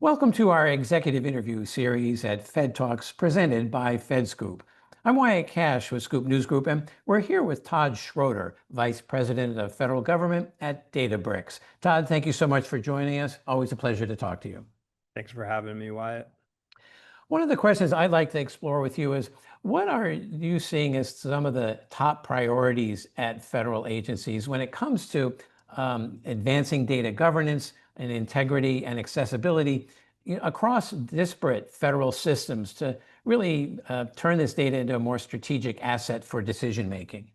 Welcome to our executive interview series at FedTalks presented by FedScoop. I'm Wyatt Cash with Scoop News Group, and we're here with Todd Schroeder, Vice President of Federal Government at Databricks. Todd, thank you so much for joining us. Always a pleasure to talk to you. Thanks for having me, Wyatt. One of the questions I'd like to explore with you is, what are you seeing as some of the top priorities at federal agencies when it comes to advancing data governance and integrity and accessibility across disparate federal systems to really turn this data into a more strategic asset for decision making?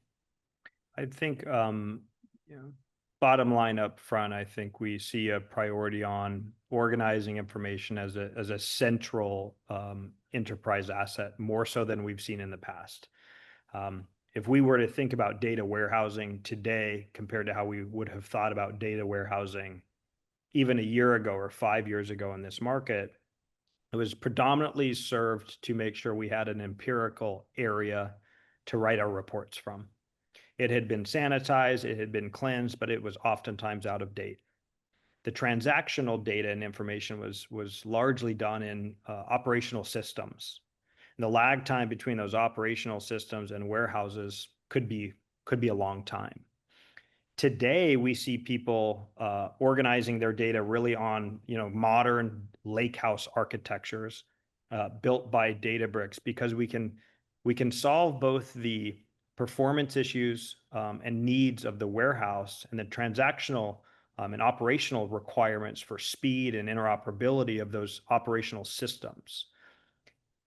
I think, bottom line up front, I think we see a priority on organizing information as a central enterprise asset, more so than we've seen in the past. If we were to think about data warehousing today compared to how we would have thought about data warehousing even a year ago or 5 years ago in this market, it was predominantly served to make sure we had an empirical area to write our reports from. It had been sanitized, it had been cleansed, but it was oftentimes out of date. The transactional data and information was largely done in operational systems. And the lag time between those operational systems and warehouses could be a long time. Today, we see people organizing their data really on modern lakehouse architectures built by Databricks, because we can solve both the performance issues and needs of the warehouse and the transactional and operational requirements for speed and interoperability of those operational systems.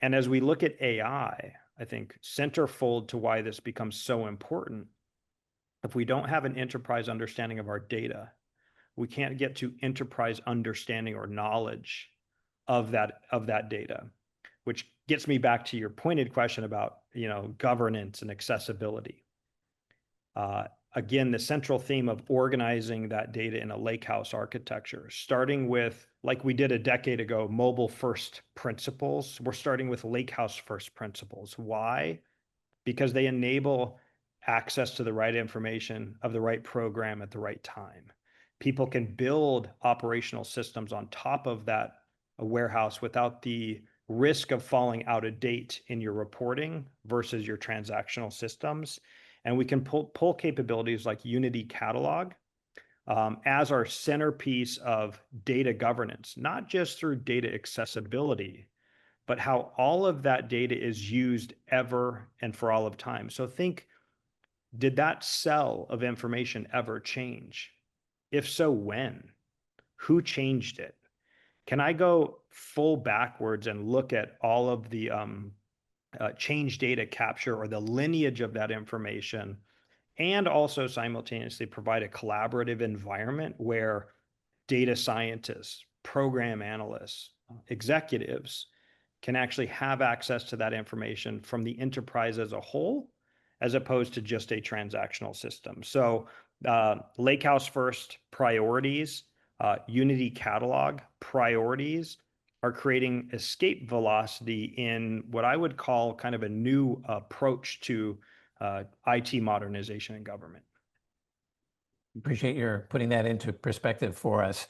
And as we look at AI, I think centerfold to why this becomes so important, if we don't have an enterprise understanding of our data, we can't get to enterprise understanding or knowledge of that data, which gets me back to your pointed question about governance and accessibility. Again, the central theme of organizing that data in a lakehouse architecture, starting with, like we did a decade ago, mobile first principles. We're starting with lakehouse first principles. Why? Because they enable access to the right information of the right program at the right time. People can build operational systems on top of that warehouse without the risk of falling out of date in your reporting versus your transactional systems. And we can pull capabilities like Unity Catalog as our centerpiece of data governance, not just through data accessibility, but how all of that data is used ever and for all of time. So think, did that cell of information ever change? If so, when? Who changed it? Can I go full backwards and look at all of the change data capture or the lineage of that information, and also simultaneously provide a collaborative environment where data scientists, program analysts, executives can actually have access to that information from the enterprise as a whole, as opposed to just a transactional system? So Lakehouse first priorities, Unity Catalog priorities are creating escape velocity in what I would call kind of a new approach to IT modernization in government. Appreciate your putting that into perspective for us.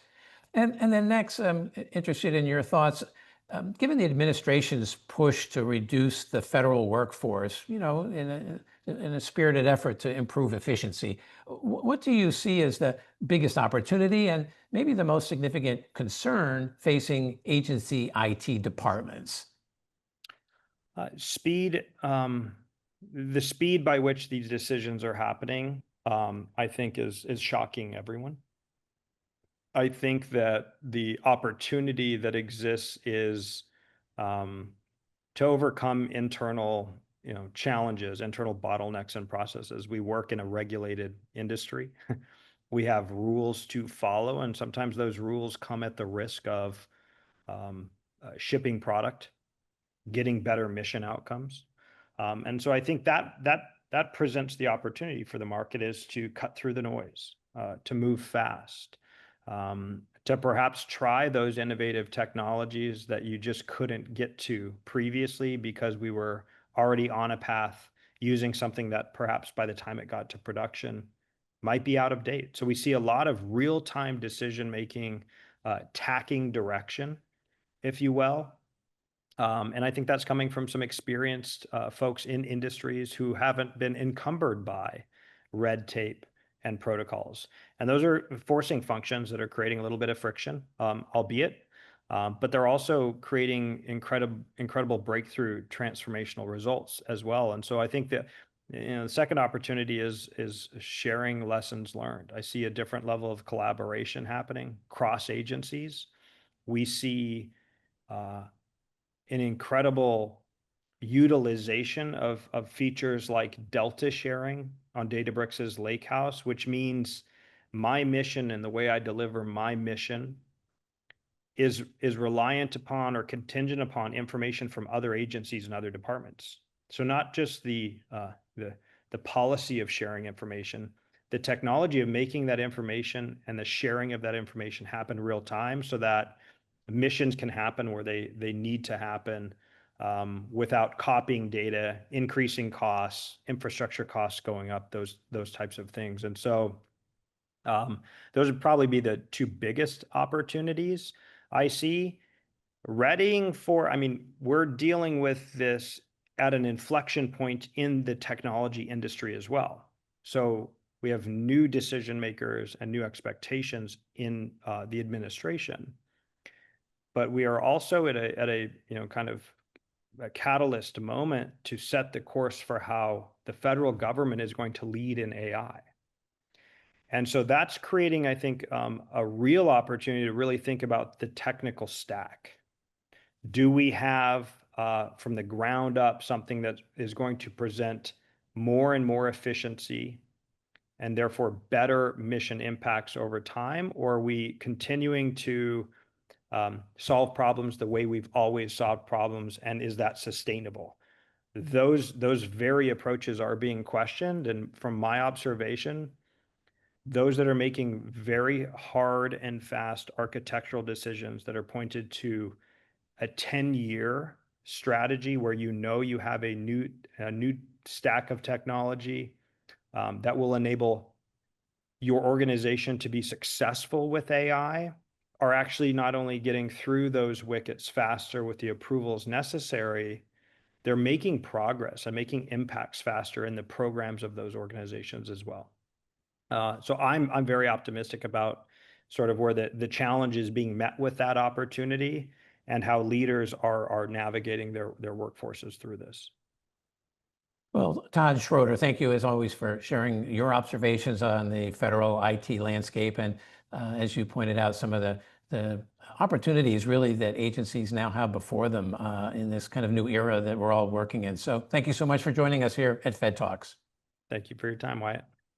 And then next, I'm interested in your thoughts. Given the administration's push to reduce the federal workforce, in a spirited effort to improve efficiency, what do you see as the biggest opportunity and maybe the most significant concern facing agency IT departments? Speed, the speed by which these decisions are happening, I think is shocking everyone. I think that the opportunity that exists is to overcome internal, challenges, internal bottlenecks and processes. We work in a regulated industry. We have rules to follow, and sometimes those rules come at the risk of shipping product, getting better mission outcomes. And so I think that presents the opportunity for the market, is to cut through the noise, to move fast, to perhaps try those innovative technologies that you just couldn't get to previously because we were already on a path using something that perhaps by the time it got to production might be out of date. So we see a lot of real-time decision-making, tacking direction if you will. And I think that's coming from some experienced folks in industries who haven't been encumbered by red tape and protocols. And those are forcing functions that are creating a little bit of friction, albeit, but they're also creating incredible breakthrough transformational results as well. And so I think that the second opportunity is sharing lessons learned. I see a different level of collaboration happening cross agencies. We see an incredible utilization of features like Delta sharing on Databricks Lakehouse, which means my mission and the way I deliver my mission is reliant upon or contingent upon information from other agencies and other departments. So not just the policy of sharing information, the technology of making that information and the sharing of that information happen real time so that missions can happen where they need to happen without copying data, increasing costs, infrastructure costs going up, those types of things. And so those would probably be the two biggest opportunities I see. Readying for, I mean, we're dealing with this at an inflection point in the technology industry as well. So we have new decision makers and new expectations in the administration. But we are also at a kind of a catalyst moment to set the course for how the federal government is going to lead in AI. And so that's creating, I think, a real opportunity to really think about the technical stack. Do we have from the ground up something that is going to present more and more efficiency and therefore better mission impacts over time? Or are we continuing to solve problems the way we've always solved problems, and is that sustainable? Those very approaches are being questioned, and from my observation, those that are making very hard and fast architectural decisions that are pointed to a 10-year strategy where you have a new stack of technology that will enable your organization to be successful with AI are actually not only getting through those wickets faster with the approvals necessary, they're making progress and making impacts faster in the programs of those organizations as well. So I'm very optimistic about sort of where the challenge is being met with that opportunity and how leaders are navigating their workforces through this. Well, Todd Schroeder, thank you as always for sharing your observations on the federal IT landscape. And as you pointed out, some of the opportunities really that agencies now have before them in this kind of new era that we're all working in. So thank you so much for joining us here at FedTalks. Thank you for your time, Wyatt.